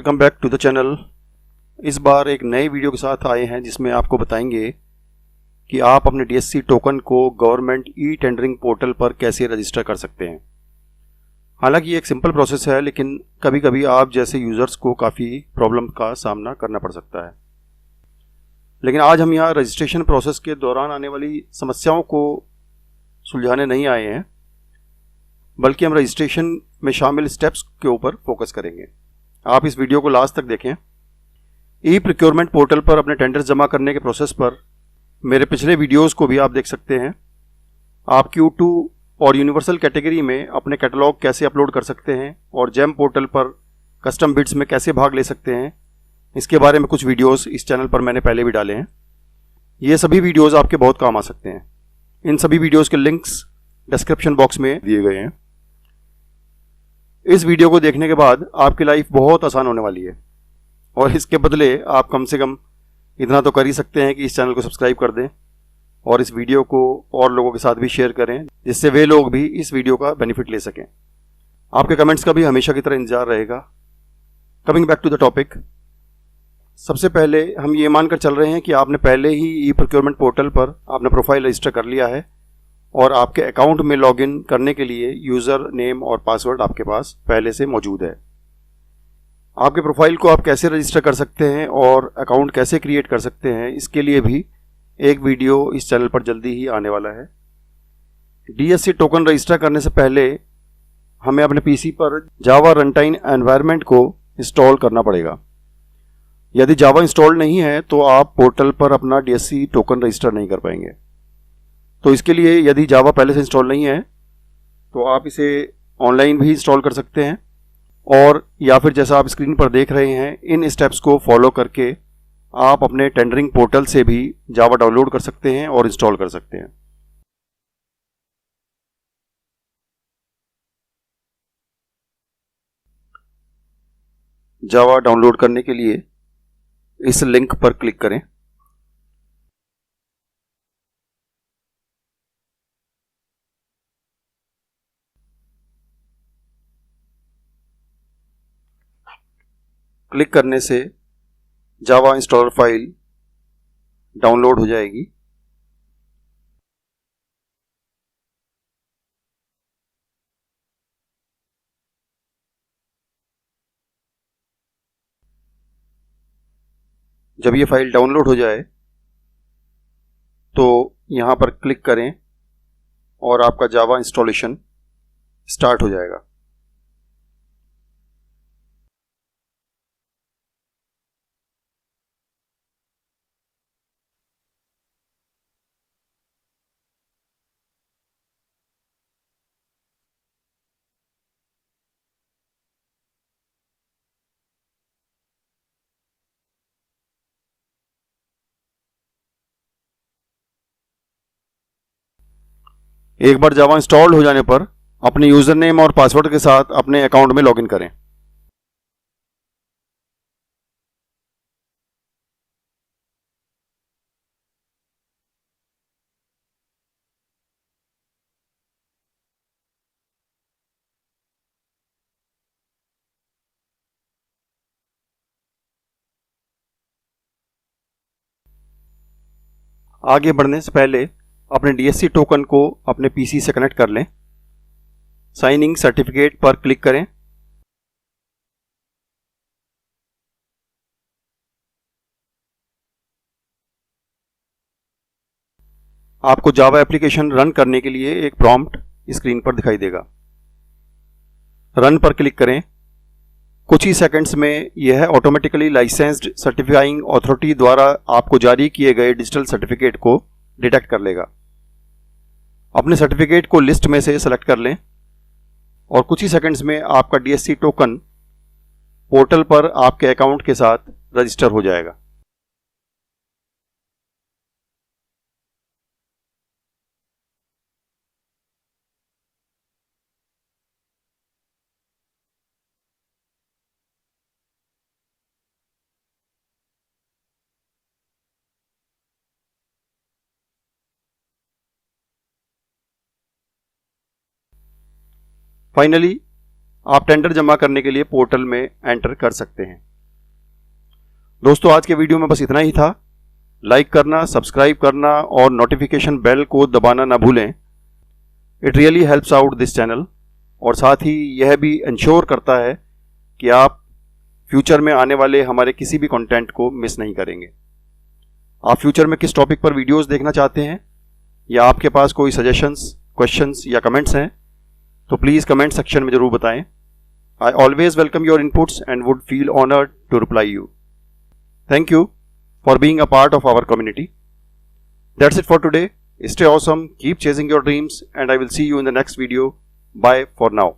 Welcome back to the channel. इस बार एक नए वीडियो के साथ आए हैं जिसमें आपको बताएंगे कि आप अपने DSC टोकन को गवर्नमेंट ई टेंडरिंग पोर्टल पर कैसे रजिस्टर कर सकते हैं। हालांकि ये एक सिंपल प्रोसेस है, लेकिन कभी कभी आप जैसे यूज़र्स को काफ़ी प्रॉब्लम का सामना करना पड़ सकता है। लेकिन आज हम यहाँ रजिस्ट्रेशन प्रोसेस के दौरान आने वाली समस्याओं को सुलझाने नहीं आए हैं, बल्कि हम रजिस्ट्रेशन में शामिल स्टेप्स के ऊपर फोकस करेंगे। आप इस वीडियो को लास्ट तक देखें। ई-प्रोक्योरमेंट पोर्टल पर अपने टेंडर्स जमा करने के प्रोसेस पर मेरे पिछले वीडियोस को भी आप देख सकते हैं। आप Q2 और यूनिवर्सल कैटेगरी में अपने कैटलॉग कैसे अपलोड कर सकते हैं और जेम पोर्टल पर कस्टम बिड्स में कैसे भाग ले सकते हैं, इसके बारे में कुछ वीडियोस इस चैनल पर मैंने पहले भी डाले हैं। ये सभी वीडियोस आपके बहुत काम आ सकते हैं। इन सभी वीडियोस के लिंक्स डिस्क्रिप्शन बॉक्स में दिए गए हैं। इस वीडियो को देखने के बाद आपकी लाइफ बहुत आसान होने वाली है, और इसके बदले आप कम से कम इतना तो कर ही सकते हैं कि इस चैनल को सब्सक्राइब कर दें और इस वीडियो को और लोगों के साथ भी शेयर करें, जिससे वे लोग भी इस वीडियो का बेनिफिट ले सकें। आपके कमेंट्स का भी हमेशा की तरह इंतजार रहेगा। Coming back to the topic, सबसे पहले हम ये मानकर चल रहे हैं कि आपने पहले ही ई प्रोक्योरमेंट पोर्टल पर आपने प्रोफाइल रजिस्टर कर लिया है और आपके अकाउंट में लॉगिन करने के लिए यूज़र नेम और पासवर्ड आपके पास पहले से मौजूद है। आपके प्रोफाइल को आप कैसे रजिस्टर कर सकते हैं और अकाउंट कैसे क्रिएट कर सकते हैं, इसके लिए भी एक वीडियो इस चैनल पर जल्दी ही आने वाला है। DSC टोकन रजिस्टर करने से पहले हमें अपने PC पर जावा रनटाइम एनवायरनमेंट को इंस्टॉल करना पड़ेगा। यदि जावा इंस्टॉल नहीं है तो आप पोर्टल पर अपना DSC टोकन रजिस्टर नहीं कर पाएंगे। तो इसके लिए यदि जावा पहले से इंस्टॉल नहीं है तो आप इसे ऑनलाइन भी इंस्टॉल कर सकते हैं, और या फिर जैसा आप स्क्रीन पर देख रहे हैं, इन स्टेप्स को फॉलो करके आप अपने टेंडरिंग पोर्टल से भी जावा डाउनलोड कर सकते हैं और इंस्टॉल कर सकते हैं। जावा डाउनलोड करने के लिए इस लिंक पर क्लिक करें। क्लिक करने से जावा इंस्टॉलर फाइल डाउनलोड हो जाएगी। जब ये फाइल डाउनलोड हो जाए तो यहाँ पर क्लिक करें और आपका जावा इंस्टॉलेशन स्टार्ट हो जाएगा। एक बार जावा इंस्टॉल हो जाने पर अपने यूज़र नेम और पासवर्ड के साथ अपने अकाउंट में लॉगिन करें। आगे बढ़ने से पहले अपने DSC टोकन को अपने PC से कनेक्ट कर लें। साइनिंग सर्टिफिकेट पर क्लिक करें। आपको जावा एप्लीकेशन रन करने के लिए एक प्रॉम्प्ट स्क्रीन पर दिखाई देगा। रन पर क्लिक करें। कुछ ही सेकंड्स में यह ऑटोमेटिकली लाइसेंस्ड सर्टिफाइंग अथॉरिटी द्वारा आपको जारी किए गए डिजिटल सर्टिफिकेट को डिटेक्ट कर लेगा। अपने सर्टिफिकेट को लिस्ट में से सेलेक्ट कर लें और कुछ ही सेकंड्स में आपका DSC टोकन पोर्टल पर आपके अकाउंट के साथ रजिस्टर हो जाएगा। फाइनली आप टेंडर जमा करने के लिए पोर्टल में एंटर कर सकते हैं। दोस्तों आज के वीडियो में बस इतना ही था। लाइक करना, सब्सक्राइब करना और नोटिफिकेशन बेल को दबाना ना भूलें। It really helps out this channel और साथ ही यह भी इंश्योर करता है कि आप फ्यूचर में आने वाले हमारे किसी भी कंटेंट को मिस नहीं करेंगे। आप फ्यूचर में किस टॉपिक पर वीडियोस देखना चाहते हैं या आपके पास कोई सजेशंस, क्वेश्चंस या कमेंट्स हैं तो प्लीज़ कमेंट सेक्शन में ज़रूर बताएं। I always welcome your inputs and would feel honoured to reply you. Thank you for being a part of our community. That's it for today. Stay awesome, keep chasing your dreams, and I will see you in the next video. Bye for now.